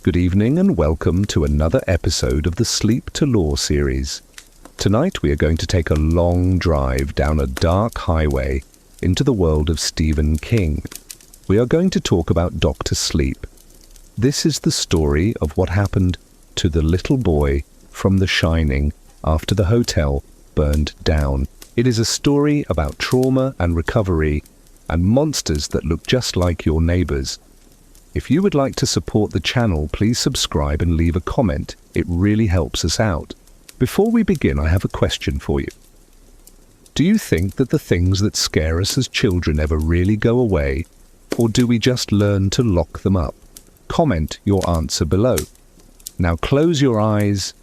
Good evening and welcome to another episode of the Sleep to Law series. Tonight we are going to take a long drive down a dark highway into the world of Stephen King. We are going to talk about Dr. Sleep. This is the story of what happened to the little boy from The Shining after the hotel burned down. It is a story about trauma and recovery and monsters that look just like your neighbors. If you would like to support the channel, please subscribe and leave a comment. It really helps us out. Before we begin, I have a question for you. Do you think that the things that scare us as children ever really go away, or do we just learn to lock them up? Comment your answer below. Now close your eyes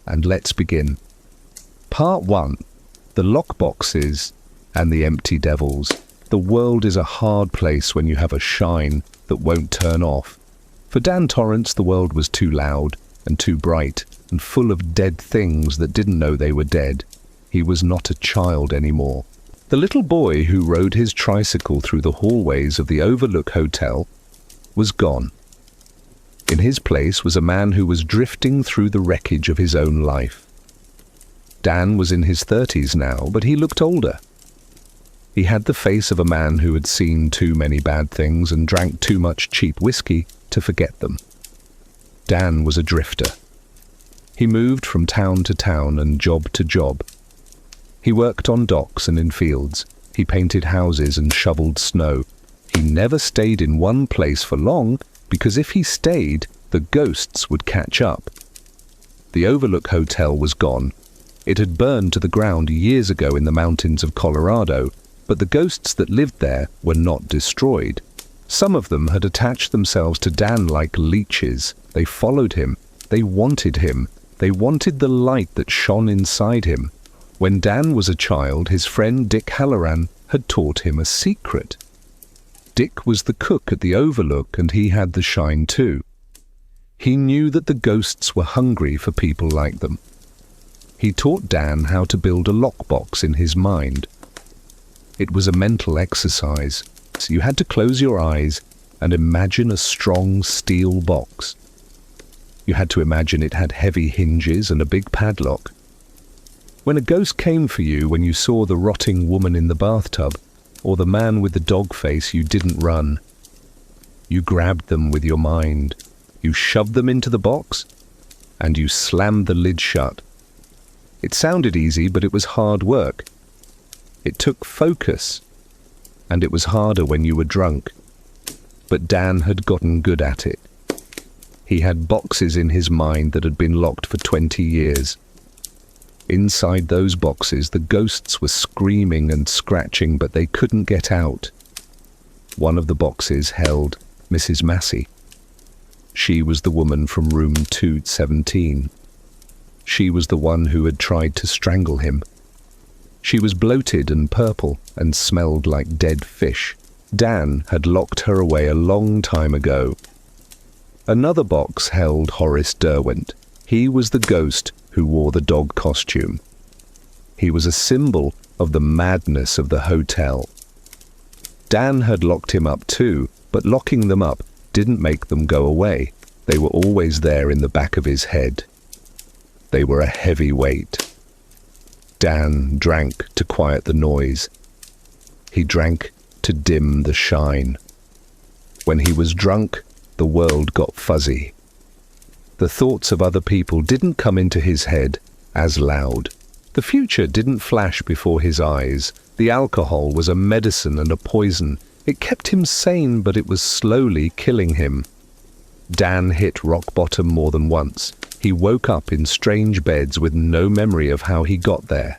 and let's begin. Part 1. The lockboxes and the empty devils. The world is a hard place when you have a shine that won't turn off. For Dan Torrance, the world was too loud and too bright and full of dead things that didn't know they were dead. He was not a child anymore. The little boy who rode his tricycle through the hallways of the Overlook Hotel was gone. In his place was a man who was drifting through the wreckage of his own life. Dan was in his 30s now, but he looked older. He had the face of a man who had seen too many bad things and drank too much cheap whiskey to forget them. Dan was a drifter. He moved from town to town and job to job. He worked on docks and in fields. He painted houses and shoveled snow. He never stayed in one place for long because if he stayed, the ghosts would catch up. The Overlook Hotel was gone. It had burned to the ground years ago in the mountains of Colorado, but the ghosts that lived there were not destroyed. Some of them had attached themselves to Dan like leeches. They followed him. They wanted him. They wanted the light that shone inside him. When Dan was a child, his friend Dick Halloran had taught him a secret. Dick was the cook at the Overlook and he had the shine too. He knew that the ghosts were hungry for people like them. He taught Dan how to build a lockbox in his mind. It was a mental exercise. So you had to close your eyes and imagine a strong steel box. You had to imagine it had heavy hinges and a big padlock. When a ghost came for you when you saw the rotting woman in the bathtub or the man with the dog face, you didn't run. You grabbed them with your mind. You shoved them into the box and you slammed the lid shut. It sounded easy, but it was hard work. It took focus, and it was harder when you were drunk. But Dan had gotten good at it. He had boxes in his mind that had been locked for 20 years. Inside those boxes, the ghosts were screaming and scratching, but they couldn't get out. One of the boxes held Mrs. Massey. She was the woman from room 217. She was the one who had tried to strangle him. She was bloated and purple and smelled like dead fish. Dan had locked her away a long time ago. Another box held Horace Derwent. He was the ghost who wore the dog costume. He was a symbol of the madness of the hotel. Dan had locked him up too, but locking them up didn't make them go away. They were always there in the back of his head. They were a heavy weight. Dan drank to quiet the noise. He drank to dim the shine. When he was drunk, the world got fuzzy. The thoughts of other people didn't come into his head as loud. The future didn't flash before his eyes. The alcohol was a medicine and a poison. It kept him sane, but it was slowly killing him. Dan hit rock bottom more than once. He woke up in strange beds with no memory of how he got there.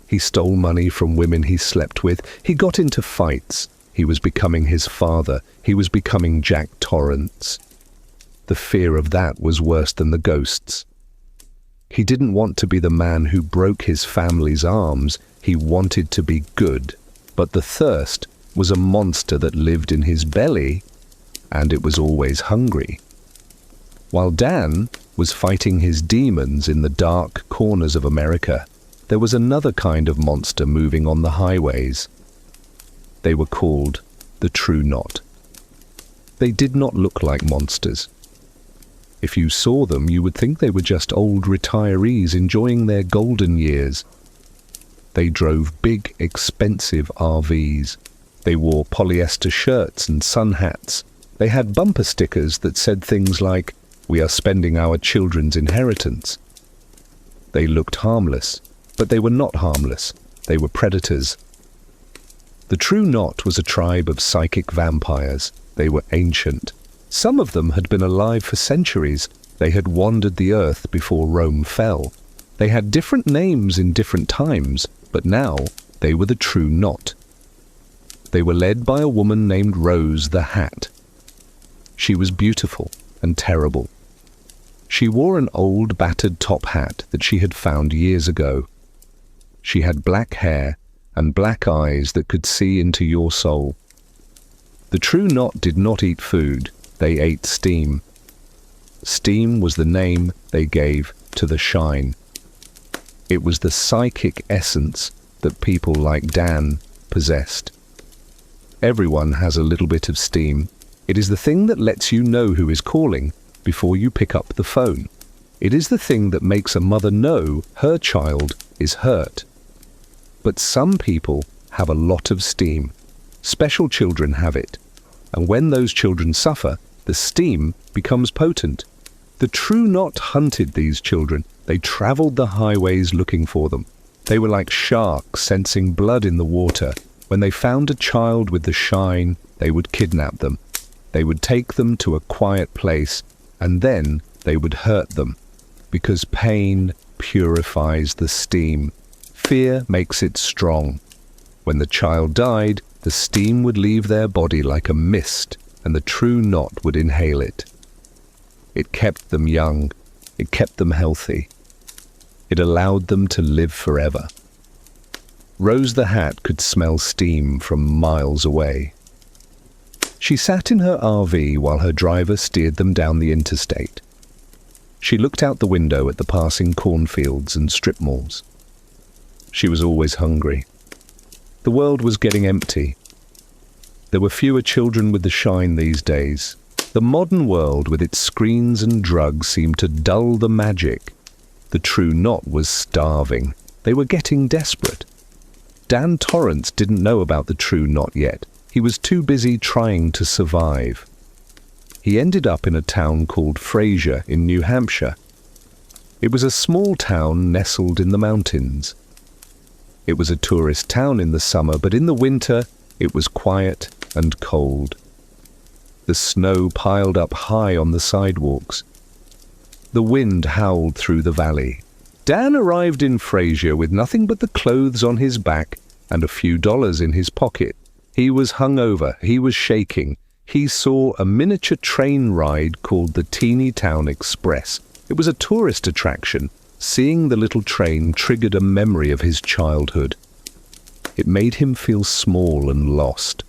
He stole money from women he slept with. He got into fights. He was becoming his father. He was becoming Jack Torrance. The fear of that was worse than the ghosts. He didn't want to be the man who broke his family's arms. He wanted to be good. But the thirst was a monster that lived in his belly, and it was always hungry. While Dan was fighting his demons in the dark corners of America, there was another kind of monster moving on the highways. They were called the True Knot. They did not look like monsters. If you saw them, you would think they were just old retirees enjoying their golden years. They drove big, expensive RVs. They wore polyester shirts and sun hats. They had bumper stickers that said things like, "We are spending our children's inheritance." They looked harmless, but they were not harmless. They were predators. The True Knot was a tribe of psychic vampires. They were ancient. Some of them had been alive for centuries. They had wandered the earth before Rome fell. They had different names in different times, but now they were the True Knot. They were led by a woman named Rose the Hat. She was beautiful and terrible. She wore an old battered top hat that she had found years ago. She had black hair and black eyes that could see into your soul. The True Knot did not eat food, they ate steam. Steam was the name they gave to the shine. It was the psychic essence that people like Dan possessed. Everyone has a little bit of steam. It is the thing that lets you know who is calling before you pick up the phone. It is the thing that makes a mother know her child is hurt. But some people have a lot of steam. Special children have it. And when those children suffer, the steam becomes potent. The True Knot hunted these children. They traveled the highways looking for them. They were like sharks sensing blood in the water. When they found a child with the shine, they would kidnap them. They would take them to a quiet place, and then they would hurt them, because pain purifies the steam. Fear makes it strong. When the child died, the steam would leave their body like a mist, and the True Knot would inhale it. It kept them young. It kept them healthy. It allowed them to live forever. Rose the Hat could smell steam from miles away. She sat in her RV while her driver steered them down the interstate. She looked out the window at the passing cornfields and strip malls. She was always hungry. The world was getting empty. There were fewer children with the shine these days. The modern world with its screens and drugs seemed to dull the magic. The True Knot was starving. They were getting desperate. Dan Torrance didn't know about the True Knot yet. He was too busy trying to survive. He ended up in a town called Fraser in New Hampshire. It was a small town nestled in the mountains. It was a tourist town in the summer, but in the winter it was quiet and cold. The snow piled up high on the sidewalks. The wind howled through the valley. Dan arrived in Fraser with nothing but the clothes on his back and a few dollars in his pocket. He was hungover. He was shaking. He saw a miniature train ride called the Teeny Town Express. It was a tourist attraction. Seeing the little train triggered a memory of his childhood. It made him feel small and lost.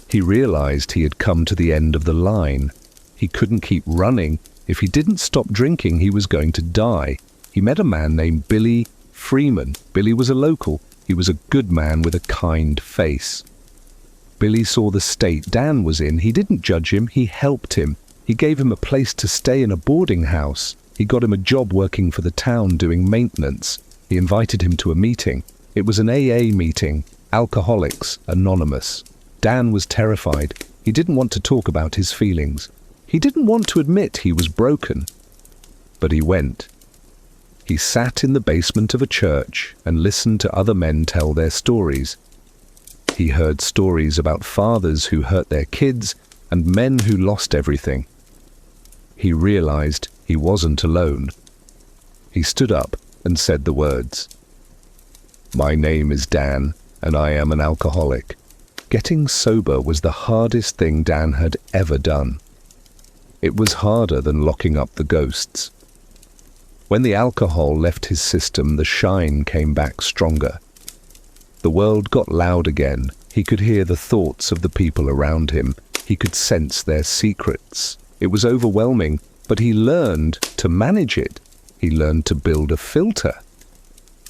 He realized he had come to the end of the line. He couldn't keep running. If he didn't stop drinking, he was going to die. He met a man named Billy Freeman. Billy was a local. He was a good man with a kind face. Billy saw the state Dan was in. He didn't judge him. He helped him. He gave him a place to stay in a boarding house. He got him a job working for the town doing maintenance. He invited him to a meeting. It was an AA meeting, Alcoholics Anonymous. Dan was terrified. He didn't want to talk about his feelings. He didn't want to admit he was broken. But he went. He sat in the basement of a church and listened to other men tell their stories. He heard stories about fathers who hurt their kids and men who lost everything. He realized he wasn't alone. He stood up and said the words, "My name is Dan, and I am an alcoholic." Getting sober was the hardest thing Dan had ever done. It was harder than locking up the ghosts. When the alcohol left his system, the shine came back stronger. The world got loud again. He could hear the thoughts of the people around him. He could sense their secrets. It was overwhelming, but he learned to manage it. He learned to build a filter.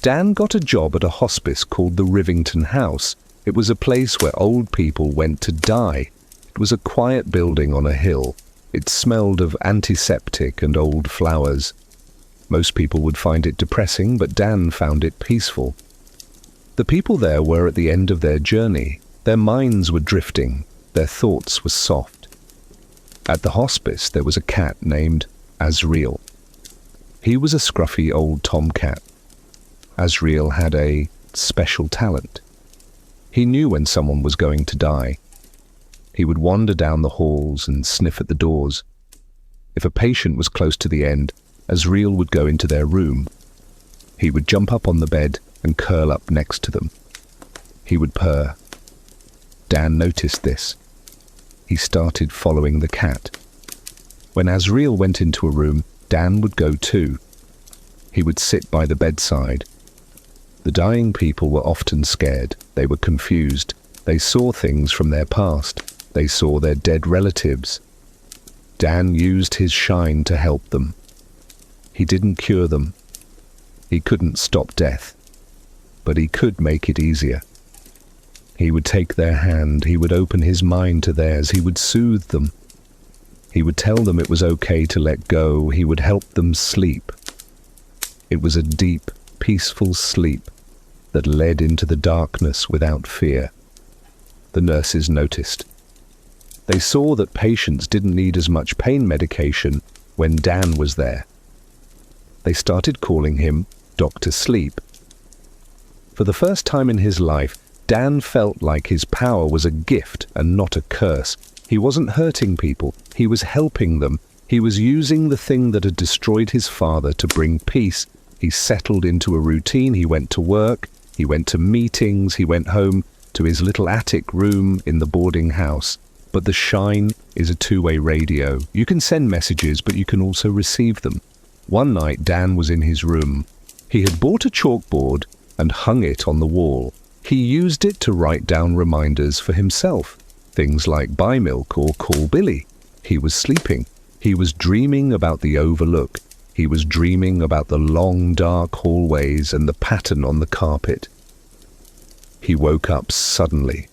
Dan got a job at a hospice called the Rivington House. It was a place where old people went to die. It was a quiet building on a hill. It smelled of antiseptic and old flowers. Most people would find it depressing, but Dan found it peaceful. The people there were at the end of their journey. Their minds were drifting. Their thoughts were soft. At the hospice, there was a cat named Azrael. He was a scruffy old tomcat. Azrael had a special talent. He knew when someone was going to die. He would wander down the halls and sniff at the doors. If a patient was close to the end, Azrael would go into their room. He would jump up on the bed and curl up next to them. He would purr. Dan noticed this. He started following the cat. When Azrael went into a room, Dan would go too. He would sit by the bedside. The dying people were often scared. They were confused. They saw things from their past. They saw their dead relatives. Dan used his shine to help them. He didn't cure them. He couldn't stop death, but he could make it easier. He would take their hand. He would open his mind to theirs. He would soothe them. He would tell them it was okay to let go. He would help them sleep. It was a deep, peaceful sleep that led into the darkness without fear. The nurses noticed. They saw that patients didn't need as much pain medication when Dan was there. They started calling him Dr. Sleep. For the first time in his life, Dan felt like his power was a gift and not a curse. He wasn't hurting people. He was helping them. He was using the thing that had destroyed his father to bring peace. He settled into a routine. He went to work. He went to meetings. He went home to his little attic room in the boarding house. But the shine is a two-way radio. You can send messages, but you can also receive them. One night, Dan was in his room. He had bought a chalkboard and hung it on the wall. He used it to write down reminders for himself. Things like buy milk or call Billy. He was sleeping. He was dreaming about the Overlook. He was dreaming about the long, dark hallways and the pattern on the carpet. He woke up suddenly.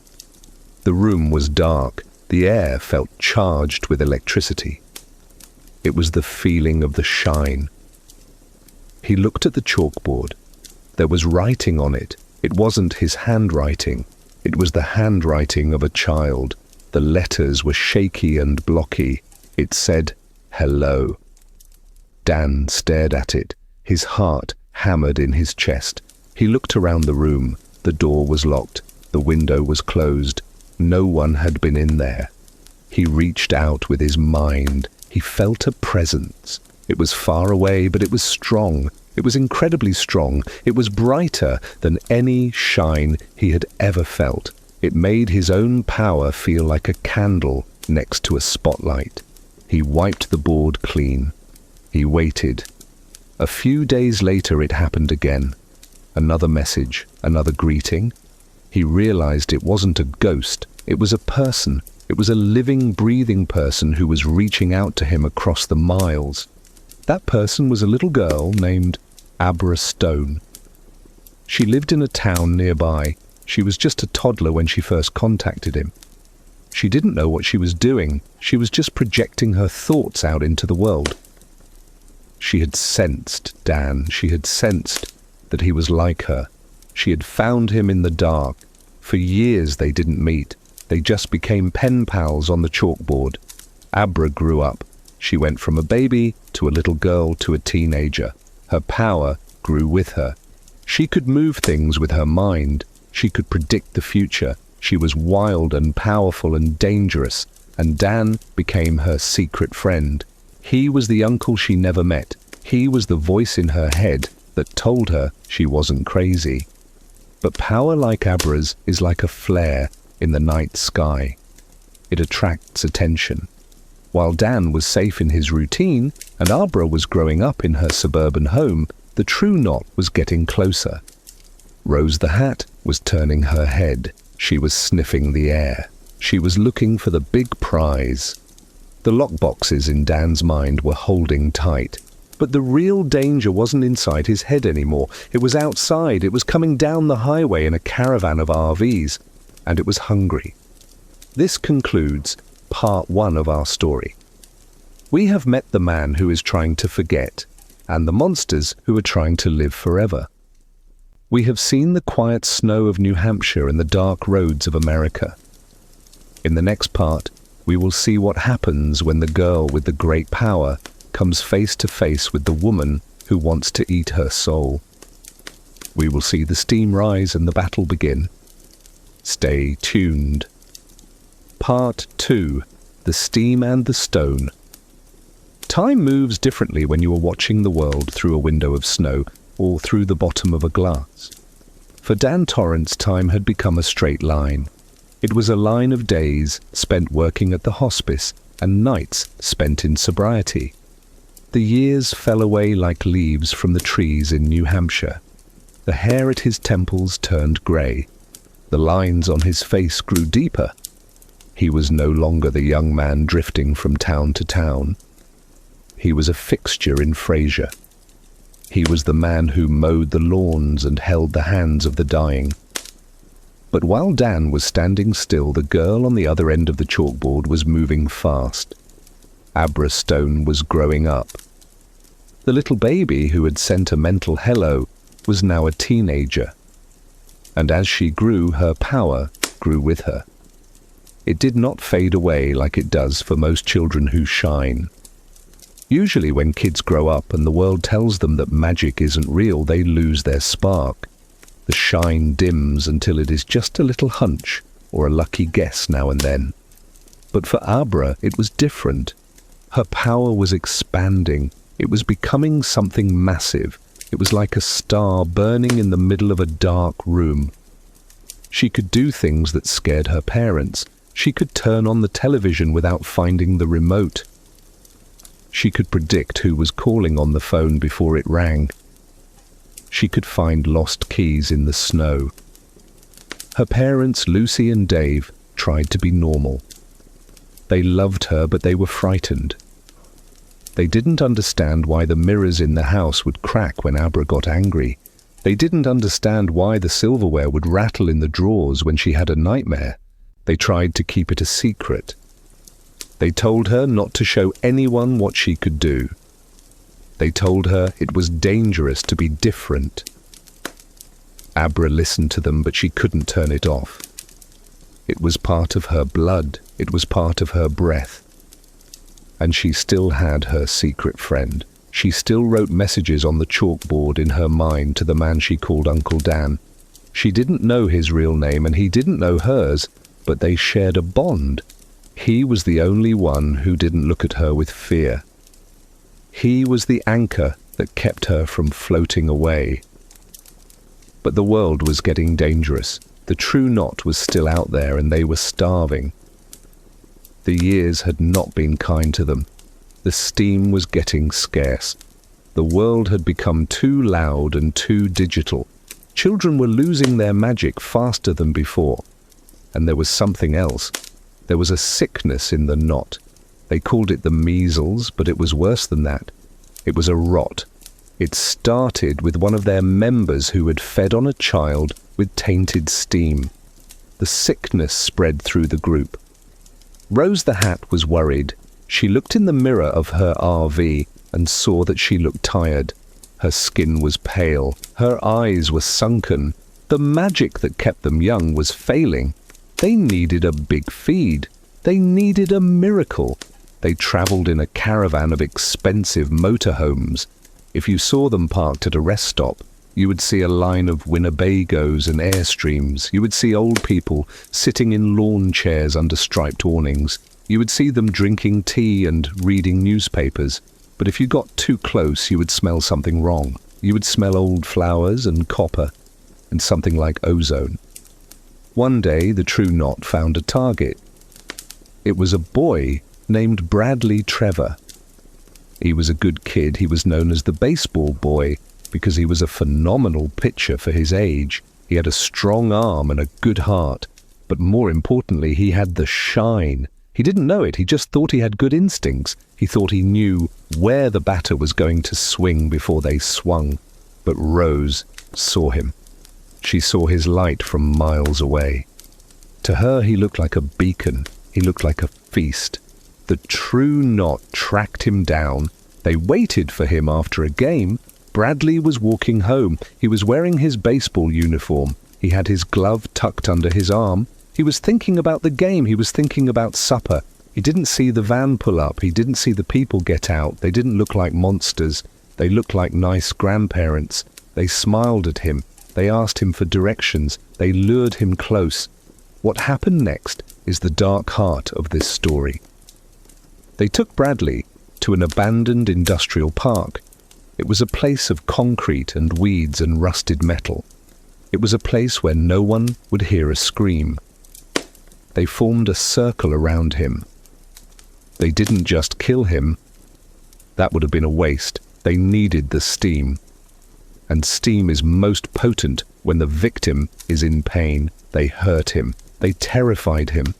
The room was dark. The air felt charged with electricity. It was the feeling of the shine. He looked at the chalkboard. There was writing on it. It wasn't his handwriting. It was the handwriting of a child. The letters were shaky and blocky. It said, "Hello." Dan stared at it. His heart hammered in his chest. He looked around the room. The door was locked. The window was closed. No one had been in there. He reached out with his mind. He felt a presence. It was far away, but it was strong. It was incredibly strong. It was brighter than any shine he had ever felt. It made his own power feel like a candle next to a spotlight. He wiped the board clean. He waited. A few days later it happened again. Another message, another greeting. He realized it wasn't a ghost. It was a person. It was a living, breathing person who was reaching out to him across the miles. That person was a little girl named Abra Stone. She lived in a town nearby. She was just a toddler when she first contacted him. She didn't know what she was doing. She was just projecting her thoughts out into the world. She had sensed Dan. She had sensed that he was like her. She had found him in the dark. For years they didn't meet. They just became pen pals on the chalkboard. Abra grew up. She went from a baby to a little girl to a teenager. Her power grew with her. She could move things with her mind. She could predict the future. She was wild and powerful and dangerous, and Dan became her secret friend. He was the uncle she never met. He was the voice in her head that told her she wasn't crazy. But power like Abra's is like a flare in the night sky. It attracts attention. While Dan was safe in his routine and Abra was growing up in her suburban home, the true knot was getting closer. Rose the Hat was turning her head. She was sniffing the air. She was looking for the big prize. The lockboxes in Dan's mind were holding tight. But the real danger wasn't inside his head anymore. It was outside. It was coming down the highway in a caravan of RVs. And it was hungry. This concludes part 1 of our story. We have met the man who is trying to forget, and the monsters who are trying to live forever. We have seen the quiet snow of New Hampshire and the dark roads of America. In the next part, we will see what happens when the girl with the great power comes face to face with the woman who wants to eat her soul. We will see the steam rise and the battle begin. Stay tuned. Part 2. The Steam and the Stone. Time moves differently when you are watching the world through a window of snow or through the bottom of a glass. For Dan Torrance, time had become a straight line. It was a line of days spent working at the hospice and nights spent in sobriety. The years fell away like leaves from the trees in New Hampshire. The hair at his temples turned grey. The lines on his face grew deeper. He was no longer the young man drifting from town to town. He was a fixture in Fraser. He was the man who mowed the lawns and held the hands of the dying. But while Dan was standing still, the girl on the other end of the chalkboard was moving fast. Abra Stone was growing up. The little baby who had sent a mental hello was now a teenager. And as she grew, her power grew with her. It did not fade away like it does for most children who shine. Usually when kids grow up and the world tells them that magic isn't real, they lose their spark. The shine dims until it is just a little hunch or a lucky guess now and then. But for Abra, it was different. Her power was expanding. It was becoming something massive. It was like a star burning in the middle of a dark room. She could do things that scared her parents. She could turn on the television without finding the remote. She could predict who was calling on the phone before it rang. She could find lost keys in the snow. Her parents, Lucy and Dave, tried to be normal. They loved her, but they were frightened. They didn't understand why the mirrors in the house would crack when Abra got angry. They didn't understand why the silverware would rattle in the drawers when she had a nightmare. They tried to keep it a secret. They told her not to show anyone what she could do. They told her it was dangerous to be different. Abra listened to them, but she couldn't turn it off. It was part of her blood. It was part of her breath. And she still had her secret friend. She still wrote messages on the chalkboard in her mind to the man she called Uncle Dan. She didn't know his real name and he didn't know hers, but they shared a bond. He was the only one who didn't look at her with fear. He was the anchor that kept her from floating away. But the world was getting dangerous. The true knot was still out there and they were starving. The years had not been kind to them. The steam was getting scarce. The world had become too loud and too digital. Children were losing their magic faster than before. And there was something else. There was a sickness in the knot. They called it the measles, but it was worse than that. It was a rot. It started with one of their members who had fed on a child with tainted steam. The sickness spread through the group. Rose the Hat was worried. She looked in the mirror of her RV and saw that she looked tired. Her skin was pale. Her eyes were sunken. The magic that kept them young was failing. They needed a big feed. They needed a miracle. They travelled in a caravan of expensive motorhomes. If you saw them parked at a rest stop, you would see a line of Winnebagos and Airstreams. You would see old people sitting in lawn chairs under striped awnings. You would see them drinking tea and reading newspapers. But if you got too close, you would smell something wrong. You would smell old flowers and copper and something like ozone. One day, the true knot found a target. It was a boy named Bradley Trevor. He was a good kid. He was known as the baseball boy because he was a phenomenal pitcher for his age. He had a strong arm and a good heart. But more importantly, he had the shine. He didn't know it. He just thought he had good instincts. He thought he knew where the batter was going to swing before they swung. But Rose saw him. She saw his light from miles away. To her, he looked like a beacon. He looked like a feast. The true knot tracked him down. They waited for him after a game. Bradley was walking home. He was wearing his baseball uniform. He had his glove tucked under his arm. He was thinking about the game. He was thinking about supper. He didn't see the van pull up. He didn't see the people get out. They didn't look like monsters. They looked like nice grandparents. They smiled at him. They asked him for directions. They lured him close. What happened next is the dark heart of this story. They took Bradley to an abandoned industrial park. It was a place of concrete and weeds and rusted metal. It was a place where no one would hear a scream. They formed a circle around him. They didn't just kill him. That would have been a waste. They needed the steam. And steam is most potent when the victim is in pain. They hurt him. They terrified him.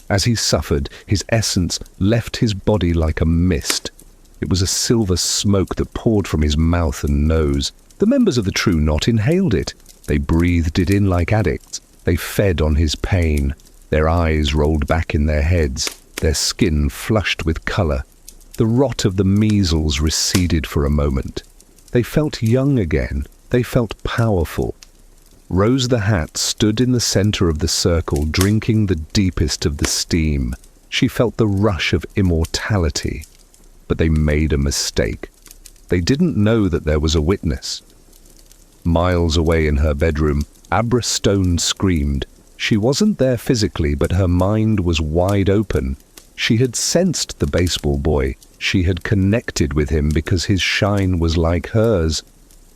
As he suffered, his essence left his body like a mist. It was a silver smoke that poured from his mouth and nose. The members of the True Knot inhaled it. They breathed it in like addicts. They fed on his pain. Their eyes rolled back in their heads. Their skin flushed with color. The rot of the measles receded for a moment. They felt young again. They felt powerful. Rose the Hat stood in the center of the circle, drinking the deepest of the steam. She felt the rush of immortality. But they made a mistake. They didn't know that there was a witness. Miles away in her bedroom, Abra Stone screamed. She wasn't there physically, but her mind was wide open. She had sensed the baseball boy. She had connected with him because his shine was like hers.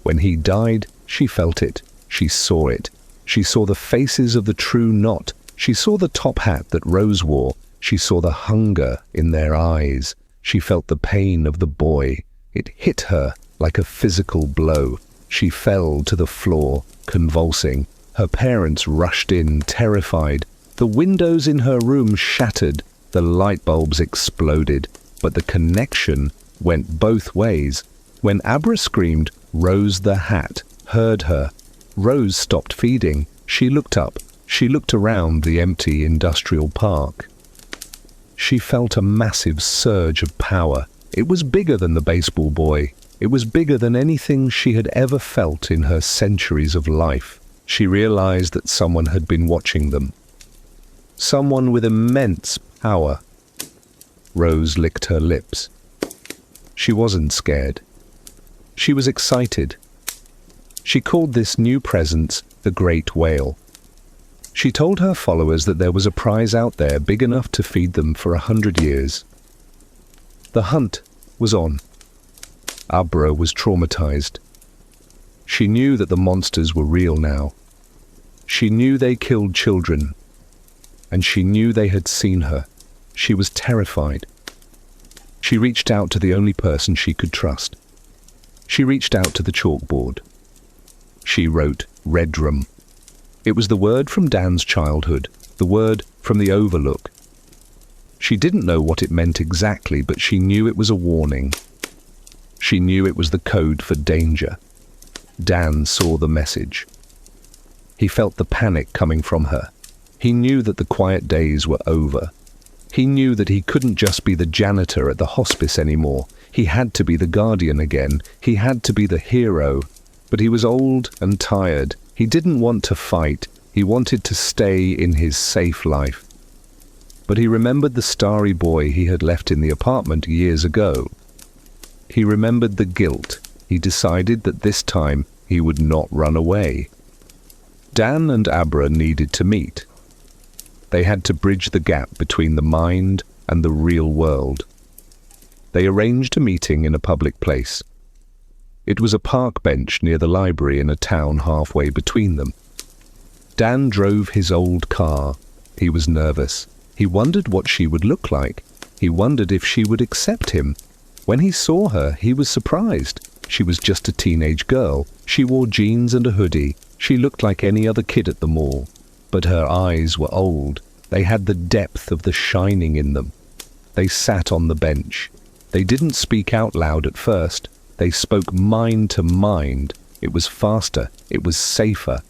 When he died, she felt it. She saw it. She saw the faces of the True Knot. She saw the top hat that Rose wore. She saw the hunger in their eyes. She felt the pain of the boy. It hit her like a physical blow. She fell to the floor, convulsing. Her parents rushed in, terrified. The windows in her room shattered. The light bulbs exploded. But the connection went both ways. When Abra screamed, Rose the Hat heard her. Rose stopped feeding. She looked up. She looked around the empty industrial park. She felt a massive surge of power. It was bigger than the baseball boy. It was bigger than anything she had ever felt in her centuries of life. She realized that someone had been watching them. Someone with immense power. Rose licked her lips. She wasn't scared. She was excited. She called this new presence the Great Whale. She told her followers that there was a prize out there big enough to feed them for 100 years. The hunt was on. Abra was traumatized. She knew that the monsters were real now. She knew they killed children. And she knew they had seen her. She was terrified. She reached out to the only person she could trust. She reached out to the chalkboard. She wrote Redrum. It was the word from Dan's childhood, the word from the Overlook. She didn't know what it meant exactly, but she knew it was a warning. She knew it was the code for danger. Dan saw the message. He felt the panic coming from her. He knew that the quiet days were over. He knew that he couldn't just be the janitor at the hospice anymore. He had to be the guardian again. He had to be the hero. But he was old and tired. He didn't want to fight. He wanted to stay in his safe life. But he remembered the starry boy he had left in the apartment years ago. He remembered the guilt. He decided that this time he would not run away. Dan and Abra needed to meet. They had to bridge the gap between the mind and the real world. They arranged a meeting in a public place. It was a park bench near the library in a town halfway between them. Dan drove his old car. He was nervous. He wondered what she would look like. He wondered if she would accept him. When he saw her, he was surprised. She was just a teenage girl. She wore jeans and a hoodie. She looked like any other kid at the mall. But her eyes were old. They had the depth of the shining in them. They sat on the bench. They didn't speak out loud at first. They spoke mind to mind. It was faster. It was safer.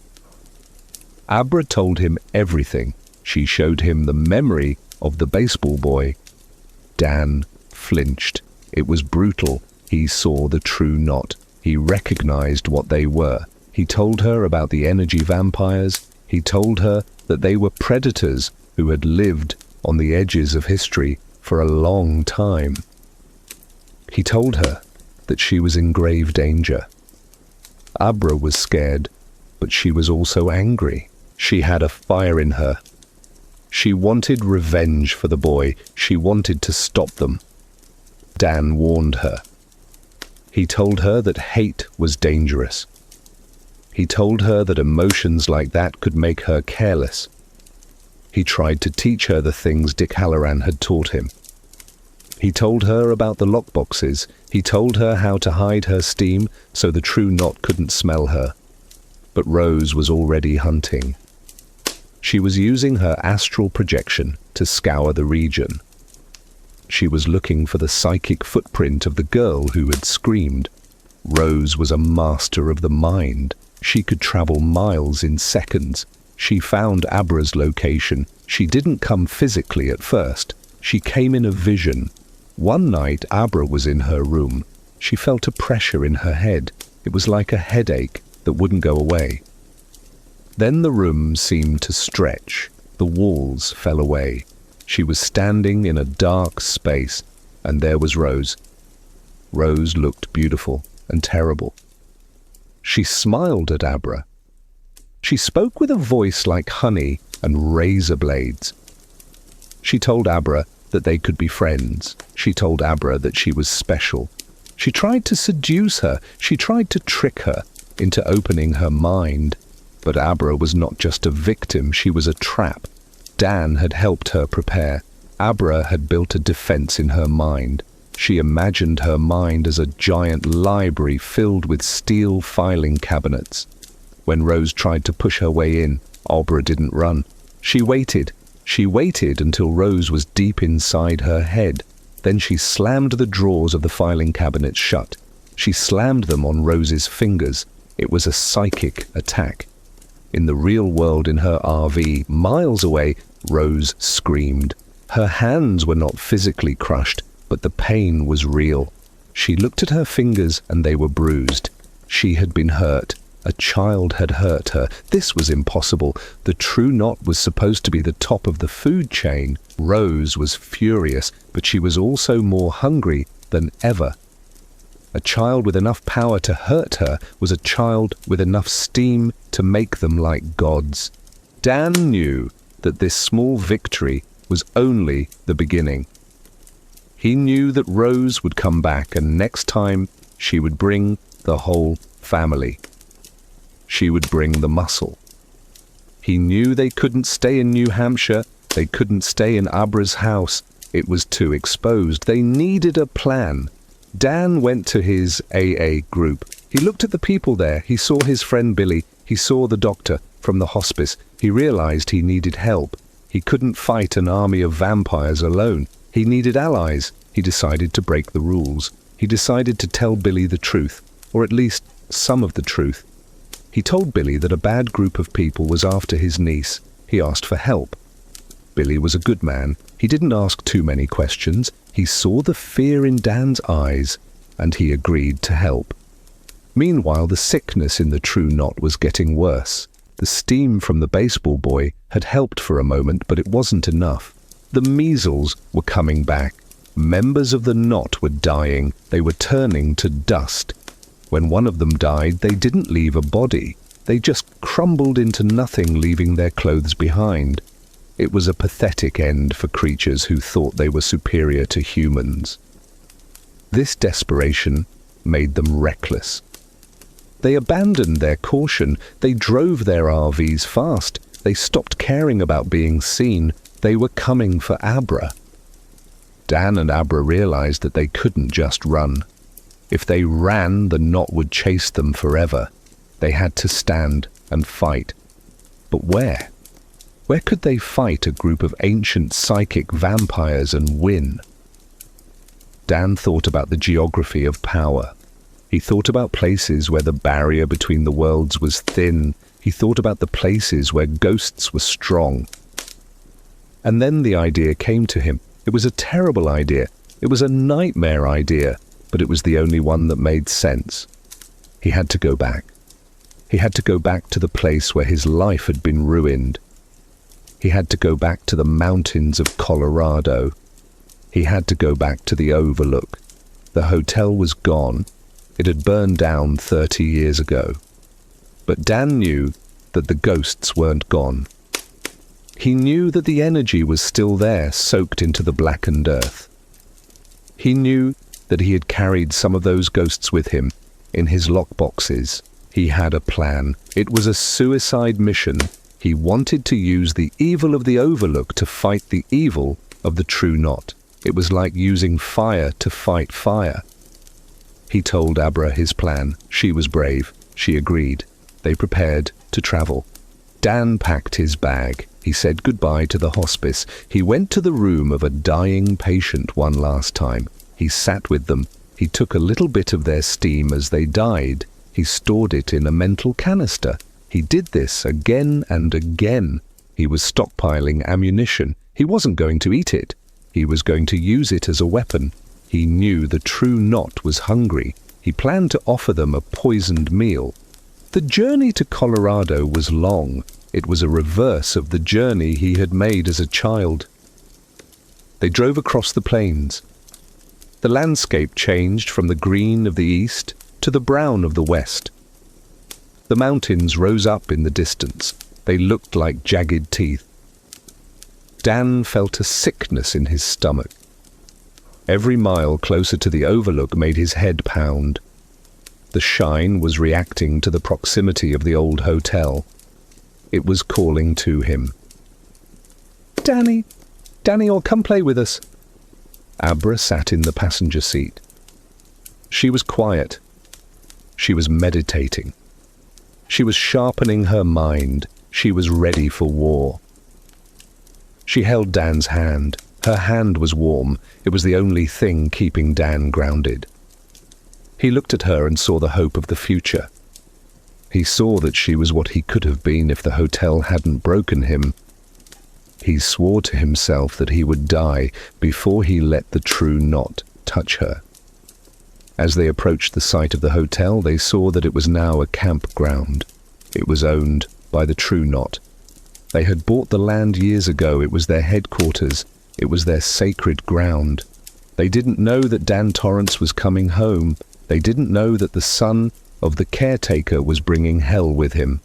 Abra told him everything. She showed him the memory of the baseball boy. Dan flinched. It was brutal. He saw the true knot. He recognized what they were. He told her about the energy vampires. He told her that they were predators who had lived on the edges of history for a long time. He told her that she was in grave danger. Abra was scared, but she was also angry. She had a fire in her. She wanted revenge for the boy. She wanted to stop them. Dan warned her. He told her that hate was dangerous. He told her that emotions like that could make her careless. He tried to teach her the things Dick Halloran had taught him. He told her about the lockboxes. He told her how to hide her steam so the true knot couldn't smell her. But Rose was already hunting. She was using her astral projection to scour the region. She was looking for the psychic footprint of the girl who had screamed. Rose was a master of the mind. She could travel miles in seconds. She found Abra's location. She didn't come physically at first. She came in a vision. One night, Abra was in her room. She felt a pressure in her head. It was like a headache that wouldn't go away. Then the room seemed to stretch. The walls fell away. She was standing in a dark space, and there was Rose. Rose looked beautiful and terrible. She smiled at Abra. She spoke with a voice like honey and razor blades. She told Abra that they could be friends. She told Abra that she was special. She tried to seduce her. She tried to trick her into opening her mind. But Abra was not just a victim, she was a trap. Dan had helped her prepare. Abra had built a defense in her mind. She imagined her mind as a giant library filled with steel filing cabinets. When Rose tried to push her way in, Abra didn't run. She waited. She waited until Rose was deep inside her head. Then she slammed the drawers of the filing cabinets shut. She slammed them on Rose's fingers. It was a psychic attack. In the real world in her RV, miles away, Rose screamed. Her hands were not physically crushed, but the pain was real. She looked at her fingers and they were bruised. She had been hurt. A child had hurt her. This was impossible. The true knot was supposed to be the top of the food chain. Rose was furious, but she was also more hungry than ever. A child with enough power to hurt her was a child with enough steam to make them like gods. Dan knew that this small victory was only the beginning. He knew that Rose would come back, and next time she would bring the whole family. She would bring the muscle. He knew they couldn't stay in New Hampshire. They couldn't stay in Abra's house. It was too exposed. They needed a plan. Dan went to his AA group. He looked at the people there. He saw his friend Billy. He saw the doctor from the hospice. He realized he needed help. He couldn't fight an army of vampires alone. He needed allies. He decided to break the rules. He decided to tell Billy the truth, or at least some of the truth. He told Billy that a bad group of people was after his niece. He asked for help. Billy was a good man. He didn't ask too many questions. He saw the fear in Dan's eyes, and he agreed to help. Meanwhile, the sickness in the true knot was getting worse. The steam from the baseball boy had helped for a moment, but it wasn't enough. The measles were coming back. Members of the knot were dying. They were turning to dust. When one of them died, they didn't leave a body. They just crumbled into nothing, leaving their clothes behind. It was a pathetic end for creatures who thought they were superior to humans. This desperation made them reckless. They abandoned their caution. They drove their RVs fast. They stopped caring about being seen. They were coming for Abra. Dan and Abra realized that they couldn't just run. If they ran, the knot would chase them forever. They had to stand and fight. But where? Where could they fight a group of ancient psychic vampires and win? Dan thought about the geography of power. He thought about places where the barrier between the worlds was thin. He thought about the places where ghosts were strong. And then the idea came to him. It was a terrible idea. It was a nightmare idea, but it was the only one that made sense. He had to go back. He had to go back to the place where his life had been ruined. He had to go back to the mountains of Colorado. He had to go back to the Overlook. The hotel was gone. It had burned down 30 years ago. But Dan knew that the ghosts weren't gone. He knew that the energy was still there, soaked into the blackened earth. He knew that he had carried some of those ghosts with him in his lockboxes. He had a plan. It was a suicide mission. He wanted to use the evil of the Overlook to fight the evil of the True Knot. It was like using fire to fight fire. He told Abra his plan. She was brave. She agreed. They prepared to travel. Dan packed his bag. He said goodbye to the hospice. He went to the room of a dying patient one last time. He sat with them. He took a little bit of their steam as they died. He stored it in a mental canister. He did this again and again. He was stockpiling ammunition. He wasn't going to eat it. He was going to use it as a weapon. He knew the True Knot was hungry. He planned to offer them a poisoned meal. The journey to Colorado was long. It was a reverse of the journey he had made as a child. They drove across the plains. The landscape changed from the green of the east to the brown of the west. The mountains rose up in the distance. They looked like jagged teeth. Dan felt a sickness in his stomach. Every mile closer to the Overlook made his head pound. The shine was reacting to the proximity of the old hotel. It was calling to him. Danny, or come play with us." Abra sat in the passenger seat. She was quiet. She was meditating. She was sharpening her mind. She was ready for war. She held Dan's hand. Her hand was warm. It was the only thing keeping Dan grounded. He looked at her and saw the hope of the future. He saw that she was what he could have been if the hotel hadn't broken him. He swore to himself that he would die before he let the True Knot touch her. As they approached the site of the hotel, they saw that it was now a campground. It was owned by the True Knot. They had bought the land years ago. It was their headquarters. It was their sacred ground. They didn't know that Dan Torrance was coming home. They didn't know that the son of the caretaker was bringing hell with him.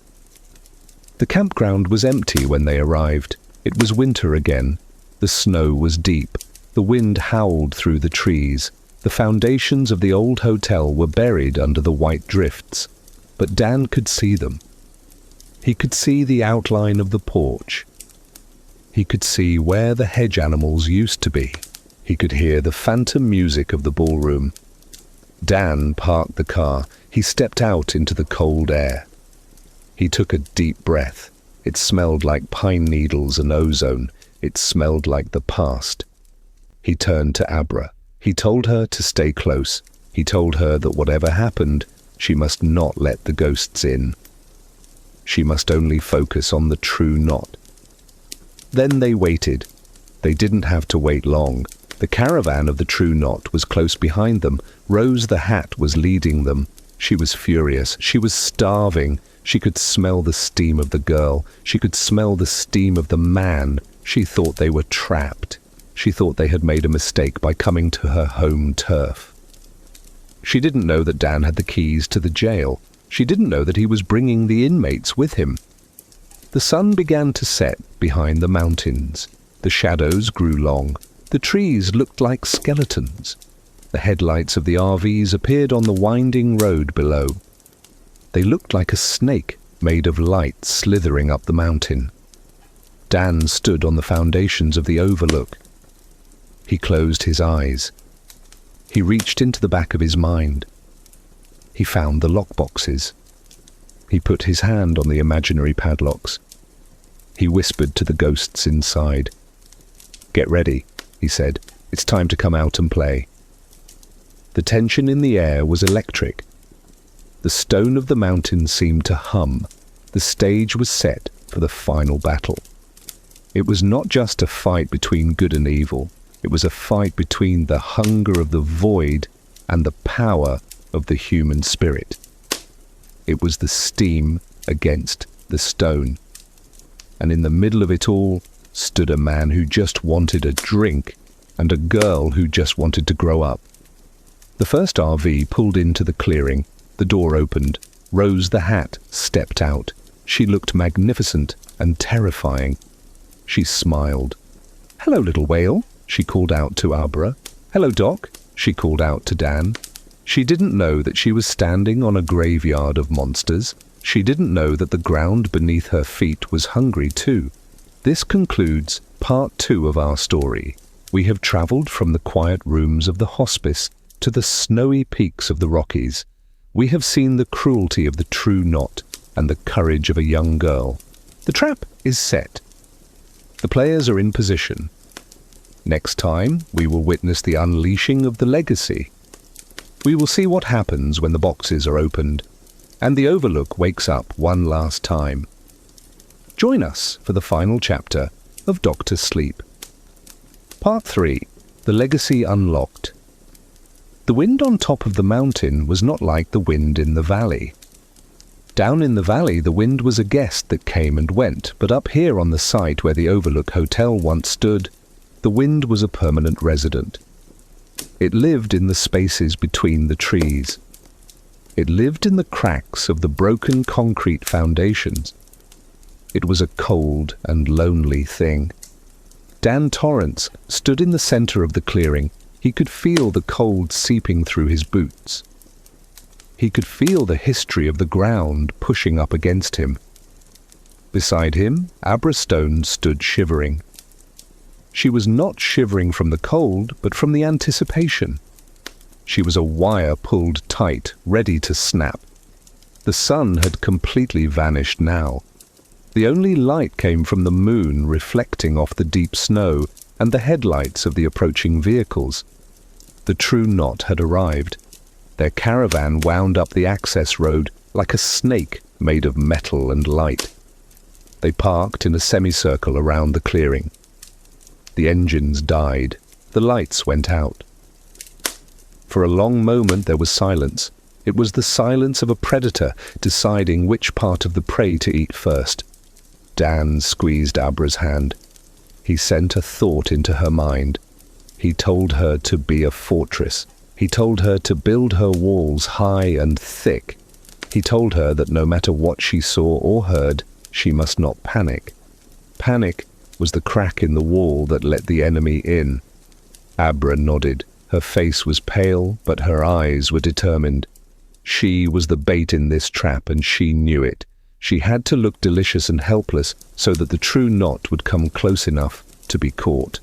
The campground was empty when they arrived. It was winter again. The snow was deep. The wind howled through the trees. The foundations of the old hotel were buried under the white drifts. But Dan could see them. He could see the outline of the porch. He could see where the hedge animals used to be. He could hear the phantom music of the ballroom. Dan parked the car. He stepped out into the cold air. He took a deep breath. It smelled like pine needles and ozone. It smelled like the past. He turned to Abra. He told her to stay close. He told her that whatever happened, she must not let the ghosts in. She must only focus on the True Knot. Then they waited. They didn't have to wait long. The caravan of the True Knot was close behind them. Rose the Hat was leading them. She was furious. She was starving. She could smell the steam of the girl. She could smell the steam of the man. She thought they were trapped. She thought they had made a mistake by coming to her home turf. She didn't know that Dan had the keys to the jail. She didn't know that he was bringing the inmates with him. The sun began to set behind the mountains. The shadows grew long. The trees looked like skeletons. The headlights of the RVs appeared on the winding road below. They looked like a snake made of light slithering up the mountain. Dan stood on the foundations of the Overlook. He closed his eyes. He reached into the back of his mind. He found the lockboxes. He put his hand on the imaginary padlocks. He whispered to the ghosts inside. "Get ready," he said. "It's time to come out and play." The tension in the air was electric. The stone of the mountain seemed to hum. The stage was set for the final battle. It was not just a fight between good and evil. It was a fight between the hunger of the void and the power of the human spirit. It was the steam against the stone. And in the middle of it all stood a man who just wanted a drink and a girl who just wanted to grow up. The first RV pulled into the clearing. The door opened. Rose the Hat stepped out. She looked magnificent and terrifying. She smiled. "Hello, little whale," she called out to Abra. "Hello, Doc," she called out to Dan. She didn't know that she was standing on a graveyard of monsters. She didn't know that the ground beneath her feet was hungry too. This concludes part 2 of our story. We have travelled from the quiet rooms of the hospice to the snowy peaks of the Rockies. We have seen the cruelty of the true knot and the courage of a young girl. The trap is set. The players are in position. Next time, we will witness the unleashing of the legacy. We will see what happens when the boxes are opened, and the Overlook wakes up one last time. Join us for the final chapter of Dr. Sleep. Part 3. The Legacy Unlocked. The wind on top of the mountain was not like the wind in the valley. Down in the valley, the wind was a guest that came and went, but up here on the site where the Overlook Hotel once stood, the wind was a permanent resident. It lived in the spaces between the trees. It lived in the cracks of the broken concrete foundations. It was a cold and lonely thing. Dan Torrance stood in the center of the clearing. He could feel the cold seeping through his boots. He could feel the history of the ground pushing up against him. Beside him, Abra Stone stood shivering. She was not shivering from the cold, but from the anticipation. She was a wire pulled tight, ready to snap. The sun had completely vanished now. The only light came from the moon reflecting off the deep snow and the headlights of the approaching vehicles. The true knot had arrived. Their caravan wound up the access road like a snake made of metal and light. They parked in a semicircle around the clearing. The engines died. The lights went out. For a long moment there was silence. It was the silence of a predator deciding which part of the prey to eat first. Dan squeezed Abra's hand. He sent a thought into her mind. He told her to be a fortress. He told her to build her walls high and thick. He told her that no matter what she saw or heard, she must not panic. Panic was the crack in the wall that let the enemy in. Abra nodded. Her face was pale, but her eyes were determined. She was the bait in this trap, and she knew it. She had to look delicious and helpless so that the true knot would come close enough to be caught.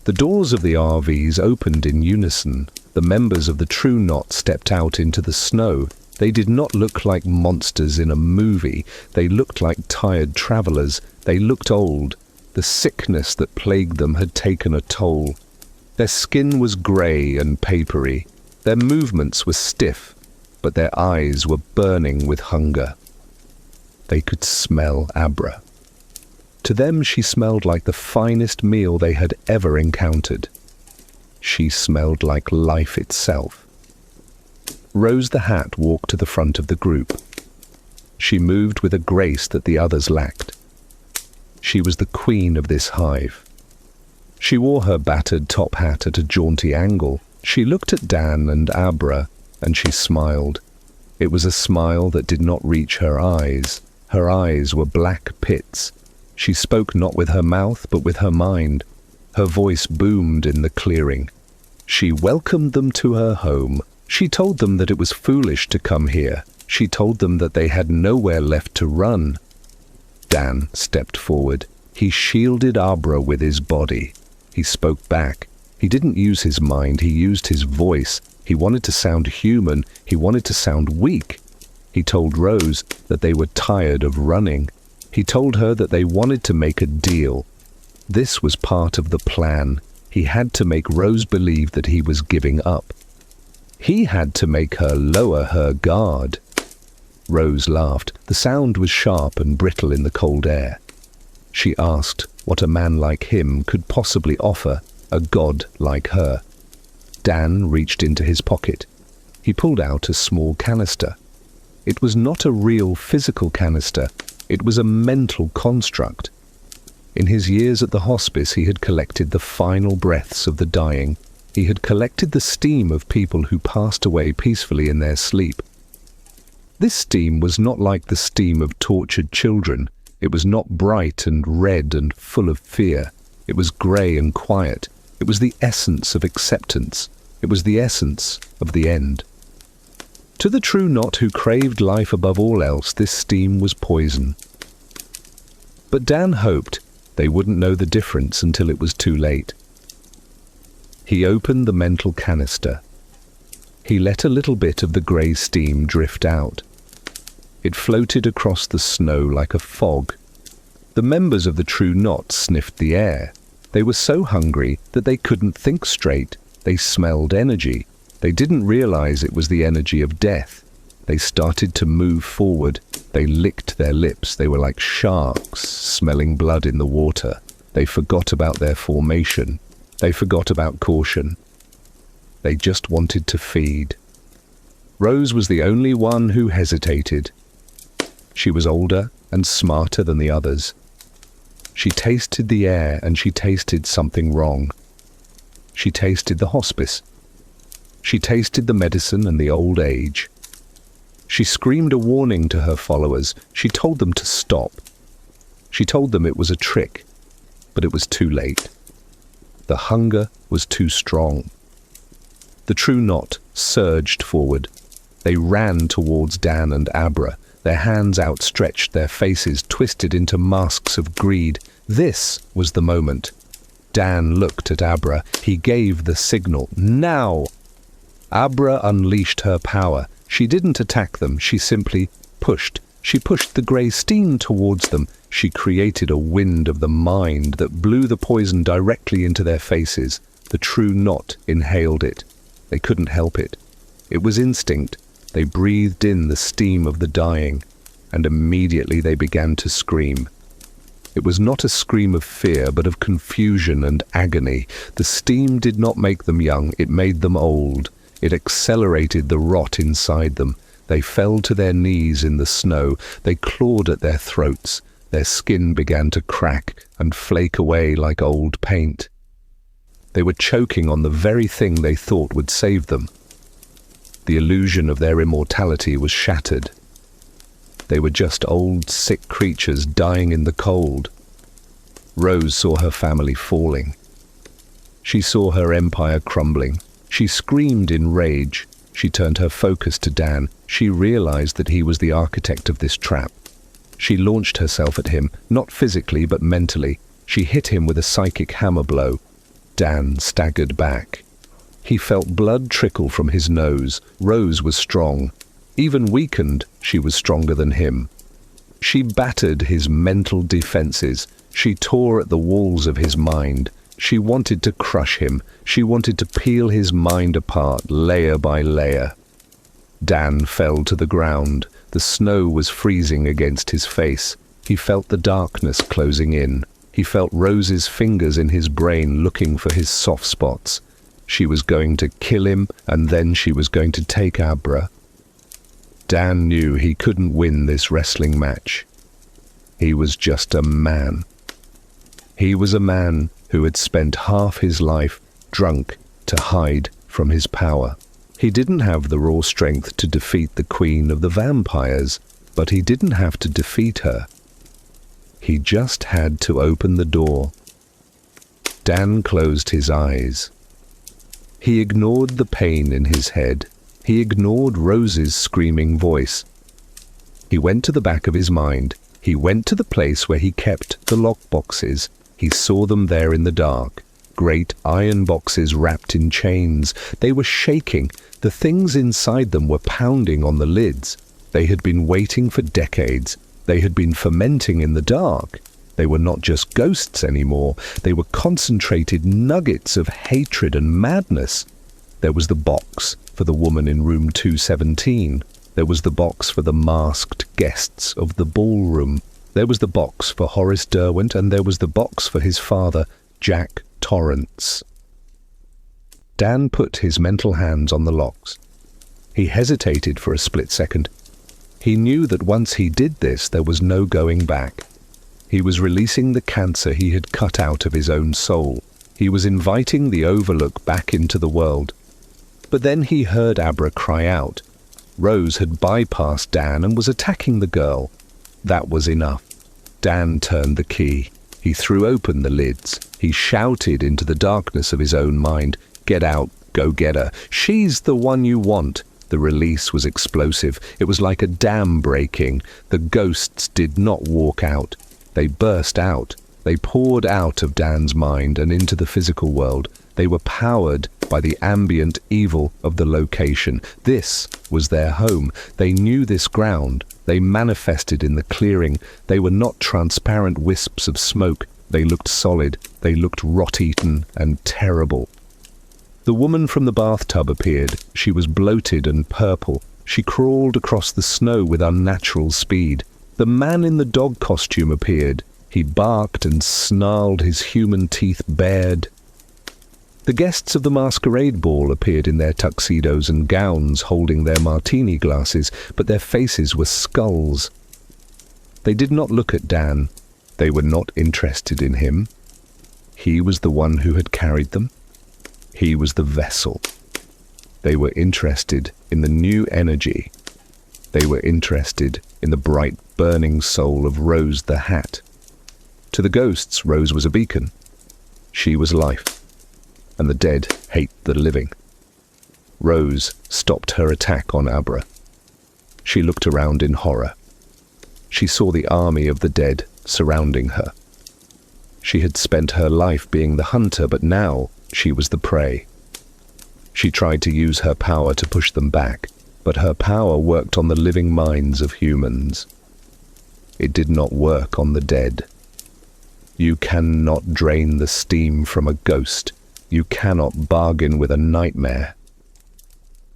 The doors of the RVs opened in unison. The members of the true knot stepped out into the snow. They did not look like monsters in a movie. They looked like tired travelers. They looked old. The sickness that plagued them had taken a toll. Their skin was grey and papery. Their movements were stiff, but their eyes were burning with hunger. They could smell Abra. To them she smelled like the finest meal they had ever encountered. She smelled like life itself. Rose the Hat walked to the front of the group. She moved with a grace that the others lacked. She was the queen of this hive. She wore her battered top hat at a jaunty angle. She looked at Dan and Abra, and she smiled. It was a smile that did not reach her eyes. Her eyes were black pits. She spoke not with her mouth, but with her mind. Her voice boomed in the clearing. She welcomed them to her home. She told them that it was foolish to come here. She told them that they had nowhere left to run. Dan stepped forward. He shielded Abra with his body. He spoke back. He didn't use his mind, he used his voice. He wanted to sound human. He wanted to sound weak. He told Rose that they were tired of running. He told her that they wanted to make a deal. This was part of the plan. He had to make Rose believe that he was giving up. He had to make her lower her guard. Rose laughed. The sound was sharp and brittle in the cold air. She asked what a man like him could possibly offer. a god like her. Dan reached into his pocket. He pulled out a small canister. It was not a real physical canister. It was a mental construct. In his years at the hospice, he had collected the final breaths of the dying. He had collected the steam of people who passed away peacefully in their sleep. This steam was not like the steam of tortured children. It was not bright and red and full of fear. It was grey and quiet. It was the essence of acceptance. It was the essence of the end. To the true knot who craved life above all else, this steam was poison. But Dan hoped they wouldn't know the difference until it was too late. He opened the mental canister. He let a little bit of the grey steam drift out. It floated across the snow like a fog. The members of the true knot sniffed the air. They were so hungry that they couldn't think straight. They smelled energy. They didn't realize it was the energy of death. They started to move forward. They licked their lips. They were like sharks, smelling blood in the water. They forgot about their formation. They forgot about caution. They just wanted to feed. Rose was the only one who hesitated. She was older and smarter than the others. She tasted the air and she tasted something wrong. She tasted the hospice. She tasted the medicine and the old age. She screamed a warning to her followers. She told them to stop. She told them it was a trick, but it was too late. The hunger was too strong. The true knot surged forward. They ran towards Dan and Abra, their hands outstretched, their faces twisted into masks of greed. This was the moment. Dan looked at Abra. He gave the signal. Now! Abra unleashed her power. She didn't attack them. She simply pushed. She pushed the grey steam towards them. She created a wind of the mind that blew the poison directly into their faces. The true knot inhaled it. They couldn't help it. It was instinct. They breathed in the steam of the dying, and immediately they began to scream. It was not a scream of fear, but of confusion and agony. The steam did not make them young, it made them old. It accelerated the rot inside them. They fell to their knees in the snow. They clawed at their throats. Their skin began to crack and flake away like old paint. They were choking on the very thing they thought would save them. The illusion of their immortality was shattered. They were just old, sick creatures dying in the cold. Rose saw her family falling. She saw her empire crumbling. She screamed in rage. She turned her focus to Dan. She realized that he was the architect of this trap. She launched herself at him, not physically but mentally. She hit him with a psychic hammer blow. Dan staggered back. He felt blood trickle from his nose. Rose was strong. Even weakened, she was stronger than him. She battered his mental defenses. She tore at the walls of his mind. She wanted to crush him. She wanted to peel his mind apart, layer by layer. Dan fell to the ground. The snow was freezing against his face. He felt the darkness closing in. He felt Rose's fingers in his brain looking for his soft spots. She was going to kill him, and then she was going to take Abra. Dan knew he couldn't win this wrestling match. He was just a man. He was a man who had spent half his life drunk to hide from his power. He didn't have the raw strength to defeat the queen of the vampires, but he didn't have to defeat her. He just had to open the door. Dan closed his eyes. He ignored the pain in his head. He ignored Rose's screaming voice. He went to the back of his mind. He went to the place where he kept the lockboxes. He saw them there in the dark. Great iron boxes wrapped in chains. They were shaking. The things inside them were pounding on the lids. They had been waiting for decades. They had been fermenting in the dark. They were not just ghosts anymore. They were concentrated nuggets of hatred and madness. There was the box for the woman in room 217. There was the box for the masked guests of the ballroom. There was the box for Horace Derwent, and there was the box for his father, Jack Torrance. Dan put his mental hands on the locks. He hesitated for a split second. He knew that once he did this, there was no going back. He was releasing the cancer he had cut out of his own soul. He was inviting the Overlook back into the world. But then he heard Abra cry out. Rose had bypassed Dan and was attacking the girl. That was enough. Dan turned the key. He threw open the lids. He shouted into the darkness of his own mind, "Get out, go get her. She's the one you want." The release was explosive. It was like a dam breaking. The ghosts did not walk out. They burst out. They poured out of Dan's mind and into the physical world. They were powered by the ambient evil of the location. This was their home. They knew this ground. They manifested in the clearing. They were not transparent wisps of smoke. They looked solid. They looked rot-eaten and terrible. The woman from the bathtub appeared. She was bloated and purple. She crawled across the snow with unnatural speed. The man in the dog costume appeared. He barked and snarled, his human teeth bared. The guests of the masquerade ball appeared in their tuxedos and gowns, holding their martini glasses, but their faces were skulls. They did not look at Dan. They were not interested in him. He was the one who had carried them. He was the vessel. They were interested in the new energy. They were interested in the bright, burning soul of Rose the Hat. To the ghosts, Rose was a beacon. She was life. And the dead hate the living. Rose stopped her attack on Abra. She looked around in horror. She saw the army of the dead surrounding her. She had spent her life being the hunter, but now she was the prey. She tried to use her power to push them back, but her power worked on the living minds of humans. It did not work on the dead. You cannot drain the steam from a ghost. You cannot bargain with a nightmare.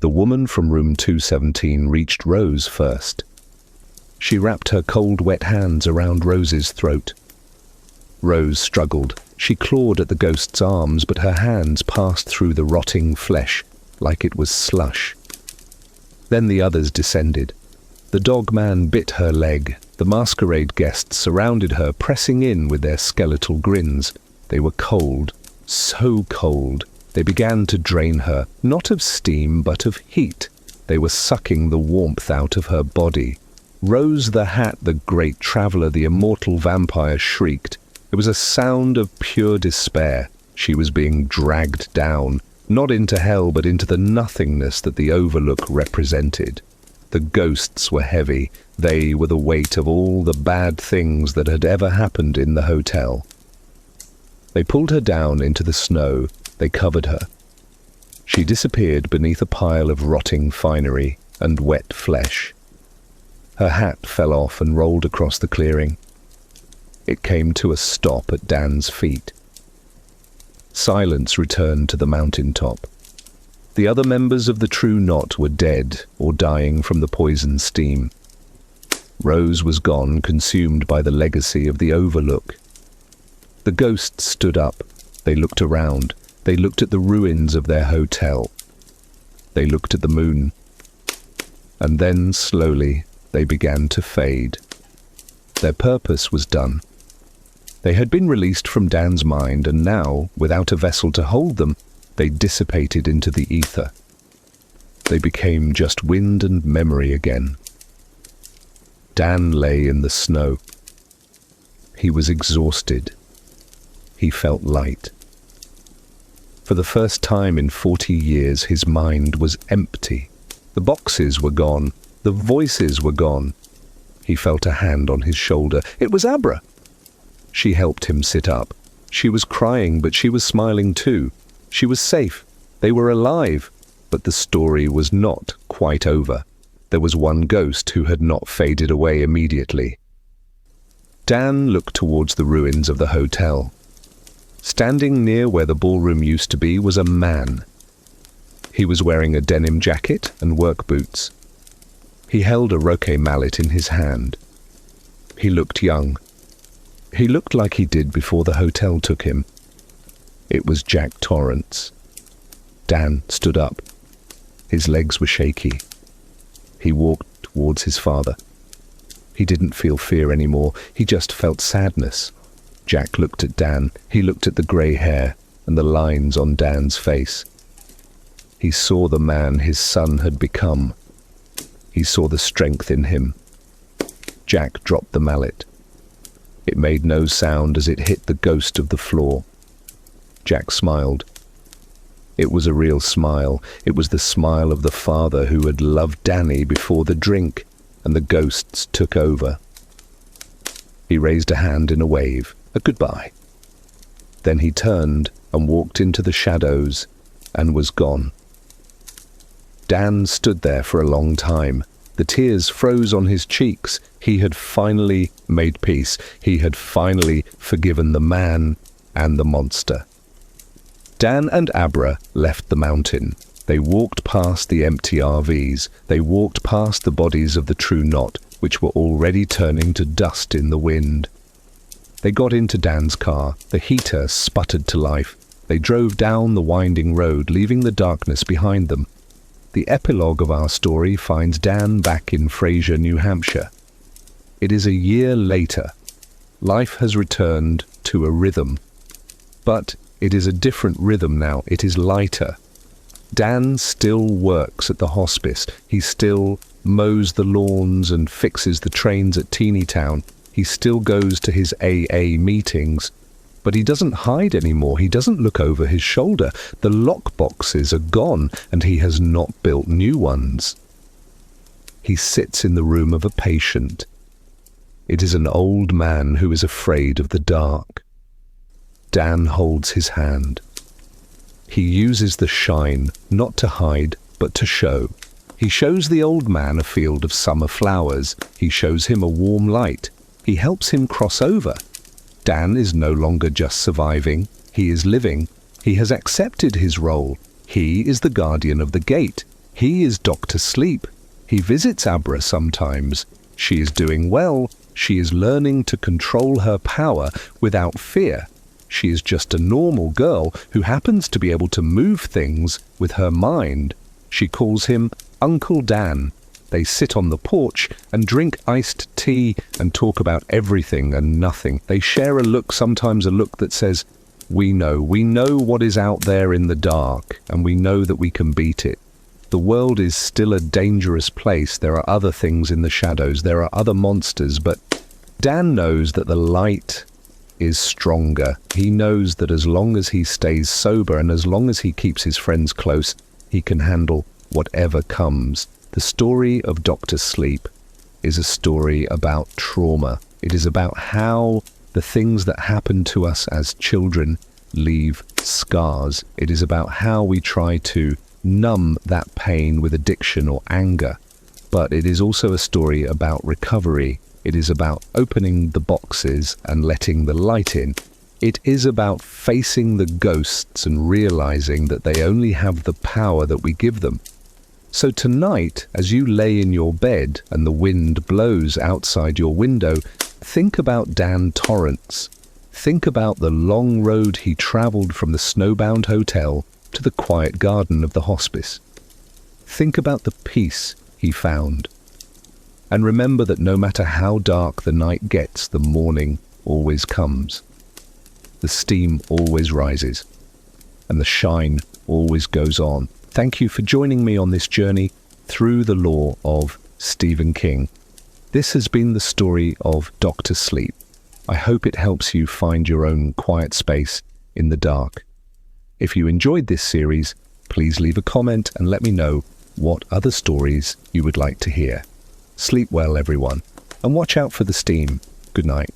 The woman from room 217 reached Rose first. She wrapped her cold, wet hands around Rose's throat. Rose struggled. She clawed at the ghost's arms, but her hands passed through the rotting flesh like it was slush. Then the others descended. The dog man bit her leg. The masquerade guests surrounded her, pressing in with their skeletal grins. They were cold, so cold. They began to drain her, not of steam, but of heat. They were sucking the warmth out of her body. Rose the Hat, the great traveller, the immortal vampire, shrieked. It was a sound of pure despair. She was being dragged down, not into hell, but into the nothingness that the Overlook represented. The ghosts were heavy. They were the weight of all the bad things that had ever happened in the hotel. They pulled her down into the snow. They covered her. She disappeared beneath a pile of rotting finery and wet flesh. Her hat fell off and rolled across the clearing. It came to a stop at Dan's feet. Silence returned to the mountaintop. The other members of the true knot were dead or dying from the poison steam. Rose was gone, consumed by the legacy of the Overlook. The ghosts stood up. They looked around. They looked at the ruins of their hotel. They looked at the moon. And then, slowly, they began to fade. Their purpose was done. They had been released from Dan's mind, and now, without a vessel to hold them, they dissipated into the ether. They became just wind and memory again. Dan lay in the snow. He was exhausted. He felt light. For the first time in 40 years, his mind was empty. The boxes were gone. The voices were gone. He felt a hand on his shoulder. It was Abra. She helped him sit up. She was crying, but she was smiling too. She was safe. They were alive. But the story was not quite over. There was one ghost who had not faded away immediately. Dan looked towards the ruins of the hotel. Standing near where the ballroom used to be was a man. He was wearing a denim jacket and work boots. He held a roquet mallet in his hand. He looked young. He looked like he did before the hotel took him. It was Jack Torrance. Dan stood up. His legs were shaky. He walked towards his father. He didn't feel fear anymore. He just felt sadness. Jack looked at Dan. He looked at the grey hair and the lines on Dan's face. He saw the man his son had become. He saw the strength in him. Jack dropped the mallet. It made no sound as it hit the ghost of the floor. Jack smiled. It was a real smile. It was the smile of the father who had loved Danny before the drink and the ghosts took over. He raised a hand in a wave, a goodbye. Then he turned and walked into the shadows and was gone. Dan stood there for a long time. The tears froze on his cheeks. He had finally made peace. He had finally forgiven the man and the monster. Dan and Abra left the mountain. They walked past the empty RVs. They walked past the bodies of the true knot, which were already turning to dust in the wind. They got into Dan's car. The heater sputtered to life. They drove down the winding road, leaving the darkness behind them. The epilogue of our story finds Dan back in Fraser, New Hampshire. It is a year later. Life has returned to a rhythm. But it is a different rhythm now. It is lighter. Dan still works at the hospice. He still mows the lawns and fixes the trains at Teeny Town. He still goes to his AA meetings. But he doesn't hide anymore. He doesn't look over his shoulder. The lockboxes are gone, and he has not built new ones. He sits in the room of a patient. It is an old man who is afraid of the dark. Dan holds his hand. He uses the shine, not to hide, but to show. He shows the old man a field of summer flowers. He shows him a warm light. He helps him cross over. Dan is no longer just surviving. He is living. He has accepted his role. He is the guardian of the gate. He is Dr. Sleep. He visits Abra sometimes. She is doing well. She is learning to control her power without fear. She is just a normal girl who happens to be able to move things with her mind. She calls him Uncle Dan. They sit on the porch and drink iced tea and talk about everything and nothing. They share a look, sometimes a look that says, we know what is out there in the dark, and we know that we can beat it. The world is still a dangerous place. There are other things in the shadows. There are other monsters, but Dan knows that the light is stronger. He knows that as long as he stays sober and as long as he keeps his friends close, he can handle whatever comes. The story of Dr. Sleep is a story about trauma. It is about how the things that happen to us as children leave scars. It is about how we try to numb that pain with addiction or anger. But it is also a story about recovery. It is about opening the boxes and letting the light in. It is about facing the ghosts and realizing that they only have the power that we give them. So tonight, as you lay in your bed and the wind blows outside your window, think about Dan Torrance. Think about the long road he traveled from the snowbound hotel to the quiet garden of the hospice. Think about the peace he found. And remember that no matter how dark the night gets, the morning always comes. The steam always rises, and the shine always goes on. Thank you for joining me on this journey through the lore of Stephen King. This has been the story of Dr. Sleep. I hope it helps you find your own quiet space in the dark. If you enjoyed this series, please leave a comment and let me know what other stories you would like to hear. Sleep well, everyone, and watch out for the steam. Good night.